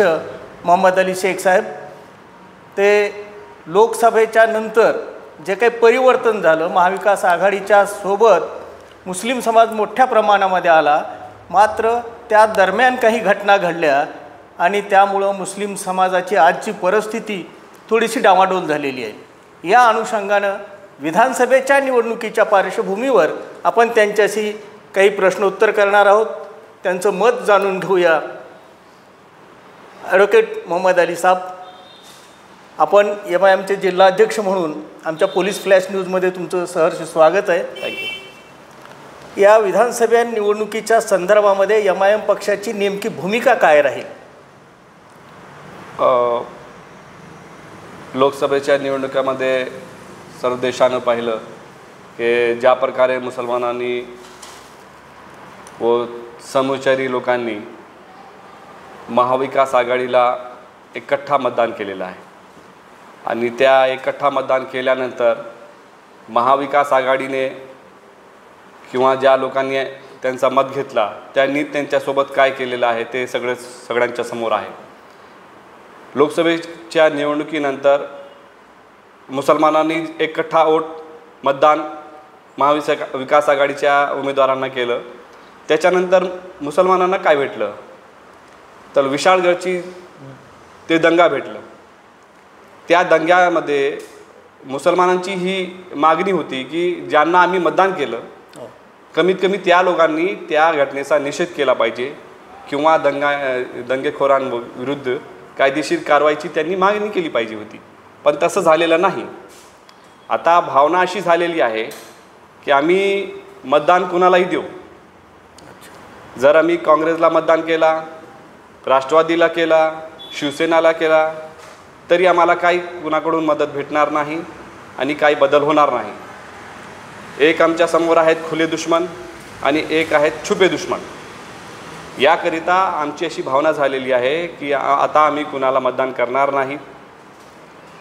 मोहम्मद अली शेख साहेब ते लोकसभेच्या नंतर जे काही परिवर्तन झालं, महाविकास आघाडीच्या सोबत मुस्लिम समाज मोठ्या प्रमाणामध्ये आला, मात्र त्या दरम्यान काही घटना घडल्या आणि त्यामुळं मुस्लिम समाजाची आजची परिस्थिती थोडीशी डामाडोल झालेली आहे। या अनुषंगानं विधानसभेच्या निवडणुकीच्या पार्श्वभूमीवर आपण त्यांच्याशी काही प्रश्नोत्तर करणार आहोत, त्यांचं मत जाणून घेऊया। ॲडव्होकेट मोहम्मद अली साहब, आपण MIMचे जिल्हाध्यक्ष म्हणून आमच्या पोलीस फ्लॅश न्यूजमध्ये तुमचं सहर्ष स्वागत आहे। थँक्यू। या विधानसभा निवडणुकीच्या संदर्भामध्ये MIM पक्षाची नेमकी भूमिका काय राहील? लोकसभेच्या निवडणुकीमध्ये सर्व देशानं पाहिलं की ज्या प्रकारे मुसलमानांनी व समविचारी लोकांनी महाविकास आघाडीला एकट्ठा मतदान केलेलं आहे आणि त्या एकट्ठा मतदान केल्यानंतर महाविकास आघाडीने किंवा ज्या लोकांनी त्यांचा मत घेतला त्यांनी त्यांच्यासोबत काय केलेलं आहे ते सगळ्यांच्या समोर आहे। लोकसभेच्या निवडणुकीनंतर मुसलमानांनी एकट्ठा मतदान महाविकास आघाडीच्या उमेदवारांना केलं। त्याच्यानंतर मुसलमानांना काय भेटलं तर विशाळगडची ते दंगा भेटलं। त्या दंग्यामध्ये मुसलमानांची ही मागणी होती की ज्यांना आम्ही मतदान केलं कमीत कमी त्या लोकांनी त्या घटनेचा निषेध केला पाहिजे किंवा दंगेखोरांविरुद्ध कायदेशीर कारवाईची त्यांनी मागणी केली पाहिजे होती, पण तसं झालेलं नाही। आता भावना अशी झालेली आहे की आम्ही मतदान कुणालाही देऊ, जर आम्ही काँग्रेसला मतदान केला, राष्ट्रवादीला केला, शिवसेनाला केला तरी आम्हाला काही कुणाकडून मदत भेटणार नाही आणि काही बदल होणार नाही। एक आमच्या समोर आहेत खुले दुश्मन आणि एक आहेत छुपे दुश्मन। याकरिता आमची अशी भावना झालेली आहे की आता आम्ही कुणाला मतदान करणार नाही,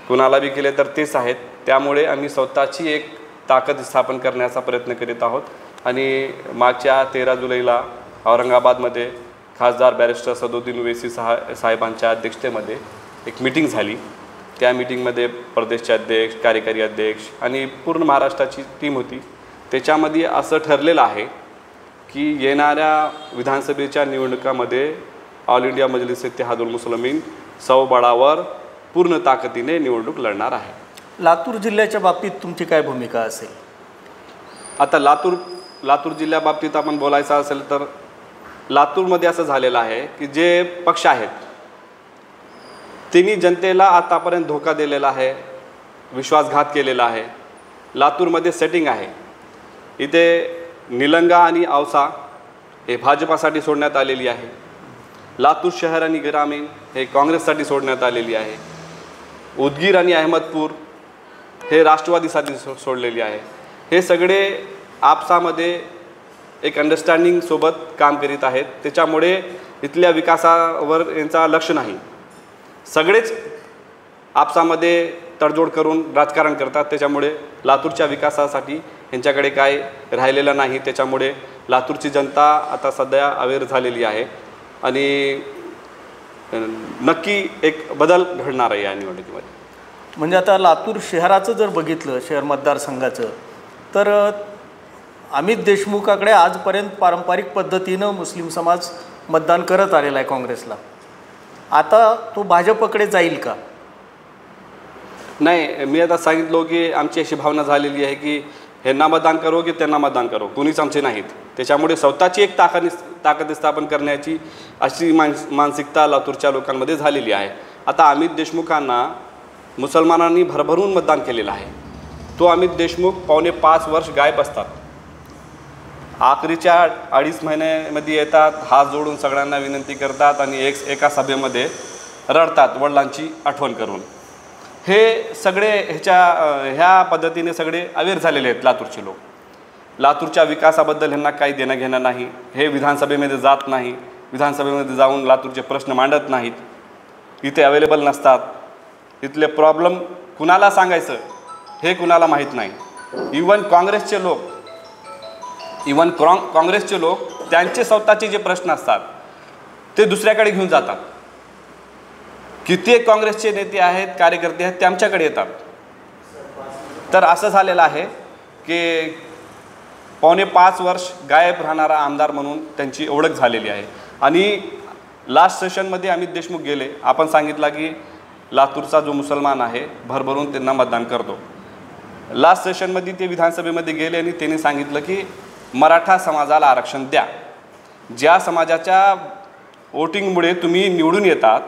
कुणाला बी केले तर तेच आहेत। त्यामुळे आम्ही स्वतःची एक ताकद स्थापन करण्याचा प्रयत्न करीत आहोत आणि मागच्या 13 जुलैला औरंगाबादमध्ये खासदार बॅरिस्टर सदुद्दीन ओवैसी साहेबांच्या अध्यक्षतेमध्ये एक मीटिंग झाली। त्या मीटिंगमध्ये प्रदेशचे अध्यक्ष, कार्यकारी अध्यक्ष आणि पूर्ण महाराष्ट्राची टीम होती। त्याच्यामध्ये असं ठरलेलं आहे की येणाऱ्या विधानसभेच्या निवडणुकामध्ये ऑल इंडिया मजलिस इत्तेहादुल मुस्लिमीन सौबळावर पूर्ण ताकदीने निवडणूक लढणार आहे। लातूर जिल्ह्याच्या बाबतीत तुमची काय भूमिका असेल? आता लातूर जिल्ह्याबाबतीत आपण बोलायचं असेल तर लातूरमध्ये असं झालेलं आहे की जे पक्ष आहेत त्यांनी जनतेला आतापर्यंत धोका दिलेला आहे, विश्वासघात केलेला आहे। लातूरमध्ये सेटिंग आहे, इथे निलंगा आणि औसा हे भाजपासाठी सोडण्यात आलेली आहे, लातूर शहर आणि ग्रामीण हे काँग्रेससाठी सोडण्यात आलेली आहे, उदगीर आणि अहमदपूर हे राष्ट्रवादीसाठी सोडलेली आहे। हे सगळे आपसामध्ये एक अंडरस्टँडिंग सोबत काम करीत आहेत, त्याच्यामुळे इथल्या विकासावर यांचा लक्ष नाही। सगळेच आपसामध्ये तडजोड करून राजकारण करतात, त्याच्यामुळे लातूरच्या विकासासाठी यांच्याकडे काय राहिलेलं नाही। त्याच्यामुळे लातूरची जनता आता सध्या अवेअर झालेली आहे आणि नक्की एक बदल घडणार आहे या निवडणुकीमध्ये। म्हणजे आता लातूर शहराचं जर बघितलं, शहर मतदारसंघाचं, तर अमित देशमुखाकडे आजपर्यंत पारंपरिक पद्धतीनं मुस्लिम समाज मतदान करत आलेला आहे काँग्रेसला, आता तो भाजपकडे जाईल का? नाही, मी आता सांगितलं की आमची अशी भावना झालेली आहे की ह्यांना मतदान करो की त्यांना मतदान करो, कुणीच आमचे नाहीत। त्याच्यामुळे स्वतःची एक ताकद स्थापन करण्याची अशी मानसिकता लातूरच्या लोकांमध्ये झालेली आहे। आता अमित देशमुखांना मुसलमानांनी भरभरून मतदान केलेलं आहे। तो अमित देशमुख 4.5 वर्ष गायब असतात, आखरीच्या 2.5 महिन्यामध्ये येतात, हात जोडून सगळ्यांना विनंती करतात आणि एका सभेमध्ये रडतात वडिलांची आठवण करून। हे सगळे ह्या पद्धतीने सगळे अवेअर झालेले आहेत लातूरचे लोक। लातूरच्या विकासाबद्दल ह्यांना काही देणं घेणं नाही, हे विधानसभेमध्ये जात नाही, विधानसभेमध्ये जाऊन लातूरचे प्रश्न मांडत नाहीत, इथे अवेलेबल नसतात, इथले प्रॉब्लेम कुणाला सांगायचं हे कुणाला माहीत नाही। इवन काँग्रेसचे लोक त्यांचे स्वतःचे जे प्रश्न असतात ते दुसऱ्याकडे घेऊन जातात, कित्येक काँग्रेसचे नेते आहेत, कार्यकर्ते आहेत, ते आमच्याकडे येतात. तर असं झालेलं आहे की 4.5 वर्ष गायब राहणारा आमदार म्हणून त्यांची ओळख झालेली आहे. आणि लास्ट सेशनमध्ये अमित देशमुख गेले, आपण सांगितलं की लातूरचा जो मुसलमान आहे भरभरून त्यांना मतदान करतो. लास्ट सेशनमध्ये ते विधानसभेमध्ये गेले आणि त्यांनी सांगितलं की मराठा समाजाला आरक्षण द्या. ज्या समाजाच्या वोटिंगमुळे तुम्ही निवडून येतात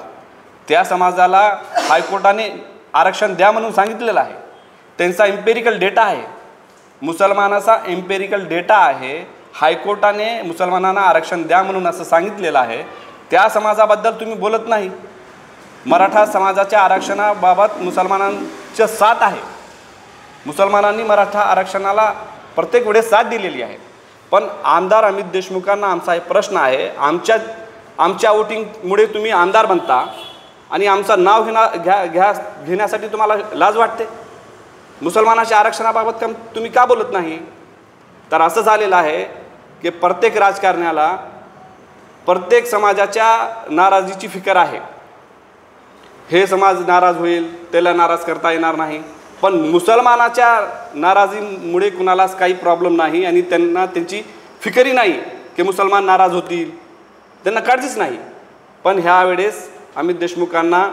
त्या समाजाला हायकोर्टाने आरक्षण द्या म्हणून सांगितलेलं आहे. त्यांचा एम्पेरिकल डेटा आहे, मुसलमानाचा एम्पेरिकल डेटा आहे. हायकोर्टाने मुसलमानांना आरक्षण द्या म्हणून असं सांगितलेलं आहे. त्या समाजाबद्दल तुम्ही बोलत नाही. मराठा समाजाच्या आरक्षणाबाबत मुसलमानांच्या साथ आहे. मुसलमानांनी मराठा आरक्षणाला प्रत्येक वेळेस साथ दिलेली आहे. पण आमदार अमित देशमुखांना आमचा एक प्रश्न आहे, आमच्या वोटिंगमुळे तुम्ही आमदार बनता आणि आमचं नाव घेण्यासाठी तुम्हाला लाज वाटते. मुसलमानाच्या आरक्षणाबाबत तुम्ही का बोलत नाही? तर असं झालेलं आहे की प्रत्येक राजकारण्याला प्रत्येक समाजाच्या नाराजीची फिकर आहे. हे समाज नाराज होईल, त्याला नाराज करता येणार नाही. पण मुसलमानाच्या नाराजीमुळे कुणालाच काही प्रॉब्लेम नाही आणि त्यांना त्यांची फिकरही नाही की मुसलमान नाराज होतील, त्यांना काळजीच नाही. पण ह्यावेळेस अमित देशमुखांना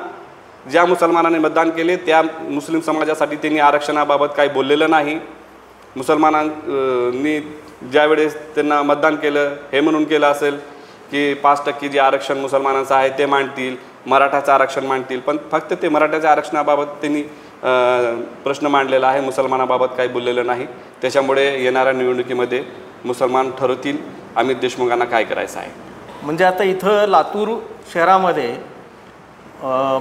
ज्या मुसलमानाने मतदान केले त्या मुस्लिम समाजासाठी त्यांनी आरक्षणाबाबत काही बोललेलं नाही. मुसलमानांनी ज्यावेळेस त्यांना मतदान केलं हे म्हणून केलं असेल की 5% जे आरक्षण मुसलमानांचं आहे ते मांडतील, मराठाचं आरक्षण मांडतील. पण फक्त ते मराठाच्या आरक्षणाबाबत त्यांनी प्रश्न मांडलेला आहे, मुसलमानाबाबत काही बोललेलं नाही. त्याच्यामुळे येणाऱ्या निवडणुकीमध्ये मुसलमान ठरवतील अमित देशमुखांना काय करायचं आहे. म्हणजे आता इथं लातूर शहरामध्ये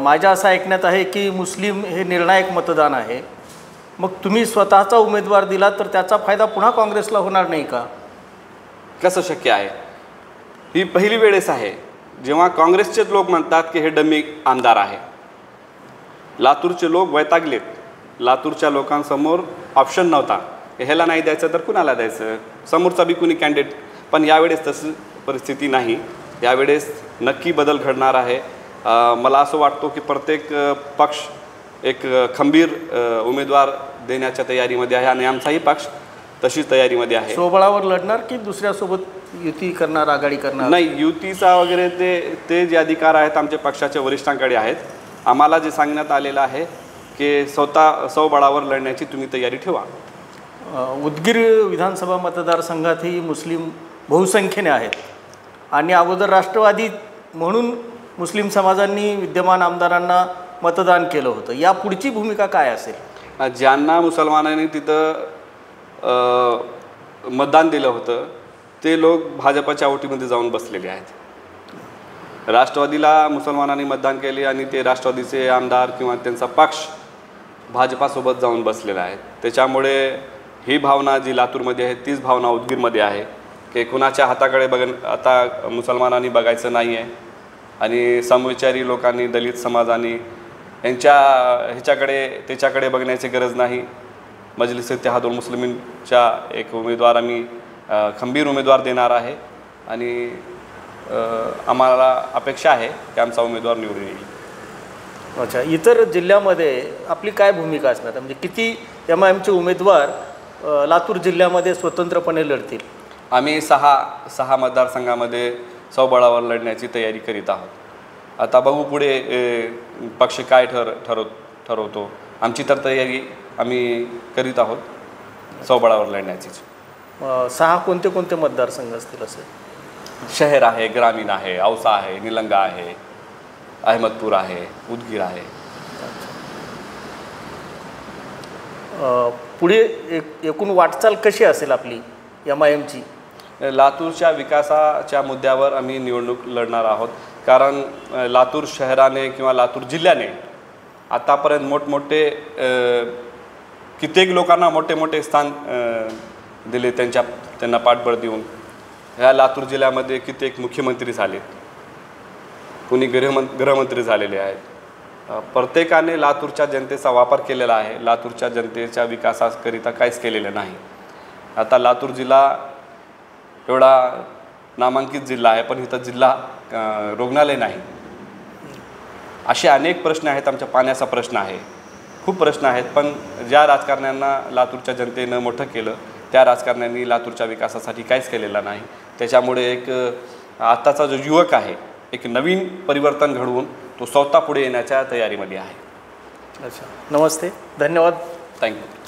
माझ्या असं ऐकण्यात आहे की मुस्लिम हे निर्णायक मतदान आहे. मग तुम्ही स्वतःचा उमेदवार दिला तर त्याचा फायदा पुन्हा काँग्रेसला होणार नाही का? कसं शक्य आहे? ही पहिली वेळेस आहे जेव्हा काँग्रेसचेच लोक म्हणतात की हे डमी आमदार आहे. लातूरचे लोक वैतागलेत. लातूरच्या लोकांसमोर ऑप्शन नव्हता, ह्याला नाही द्यायचं तर कुणाला द्यायचं, समोरचा बी कुणी कॅन्डिडेट. पण यावेळेस तशी परिस्थिती नाही. यावेळेस नक्की बदल घडणार आहे. मला असं वाटतो की प्रत्येक पक्ष एक खंबीर उमेदवार देण्याच्या तयारीमध्ये आहे आणि आमचाही पक्ष तशीच तयारीमध्ये आहे. स्वबळावर लढणार की दुसऱ्यासोबत युती करणार, आघाडी करणार? नाही, युतीचा वगैरे ते जे अधिकार आहेत आमच्या पक्षाच्या वरिष्ठांकडे आहेत. आम्हाला जे सांगण्यात आलेलं आहे की स्वबळावर लढण्याची तुम्ही तयारी ठेवा. उदगीर विधानसभा मतदारसंघातही मुस्लिम बहुसंख्येने आहेत आणि अगोदर राष्ट्रवादी म्हणून मुस्लिम समाजांनी विद्यमान आमदारांना मतदान केलं होतं. या पुढची भूमिका काय असेल? ज्यांना मुसलमानांनी तिथं मतदान दिलं होतं ते लोक भाजपाच्या ओटीमध्ये जाऊन बसलेले आहेत. राष्ट्रवादीला मुसलमानांनी मतदान केले आणि ते राष्ट्रवादीचे आमदार किंवा त्यांचा पक्ष भाजपासोबत जाऊन बसलेला आहे. त्याच्यामुळे ही भावना जी लातूरमध्ये आहे तीच भावना उदगीरमध्ये आहे की कुणाच्या हाताकडे आता मुसलमानांनी बघायचं नाही आहे आणि समविचारी लोकांनी, दलित समाजाने त्याच्याकडे बघण्याची गरज नाही. मजलिस इत्तेहादुल मुस्लिमीनच्या एक उमेदवार आम्ही खंबीर उमेदवार देणार आहे आणि आम्हाला अपेक्षा आहे की आमचा उमेदवार निवडून येईल. अच्छा, इतर जिल्ह्यामध्ये आपली काय भूमिका असणार? म्हणजे किती MIMचे उमेदवार लातूर जिल्ह्यामध्ये स्वतंत्रपणे लढतील? आम्ही सहा मतदारसंघामध्ये स्वबळावर लढण्याची तयारी करीत आहोत. आता बघू पुढे पक्ष काय ठरवतो. आमची तर तयारी आम्ही करीत आहोत स्वबळावर लढण्याचीच. 6 कोणते कोणते मतदारसंघ असतील असे? शहर आहे, ग्रामीण आहे, औसा आहे, निलंगा आहे, अहमदपूर आहे, उदगीर आहे. पुढे एकूण वाटचाल कशी असेल आपली MIMची? लातूरच्या विकासाच्या मुद्द्यावर आम्ही निवडणूक लढणार आहोत. कारण लातूर शहराने किंवा लातूर जिल्ह्याने आतापर्यंत मोठमोठे कित्येक लोकांना मोठे स्थान दिले, त्यांना पाठबळ देऊन. ह्या लातूर जिल्ह्यामध्ये कित्येक मुख्यमंत्री झालेत, कुणी गृहमंत्री झालेले आहेत. प्रत्येकाने लातूरच्या जनतेचा वापर केलेला आहे. लातूरच्या जनतेच्या विकासाकरिता काहीच केलेलं नाही. आता लातूर जिल्हा एवढा नामांकित जिल्हा आहे पण इथं जिल्हा रुग्णालय नाही. असे अनेक प्रश्न आहेत. आमच्या पाण्याचा प्रश्न आहे, खूप प्रश्न आहेत. पण ज्या राजकारण्यांना लातूरच्या जनतेनं मोठं केलं त्या राजकारण्यांनी लातूरच्या विकासासाठी काहीच केलेलं नाही. त्याच्यामुळे एक आत्ताचा जो युवक आहे एक नवीन परिवर्तन घडवून तो स्वतः पुढे येण्याच्या तयारीमध्ये आहे. अच्छा, नमस्ते, धन्यवाद. थँक्यू.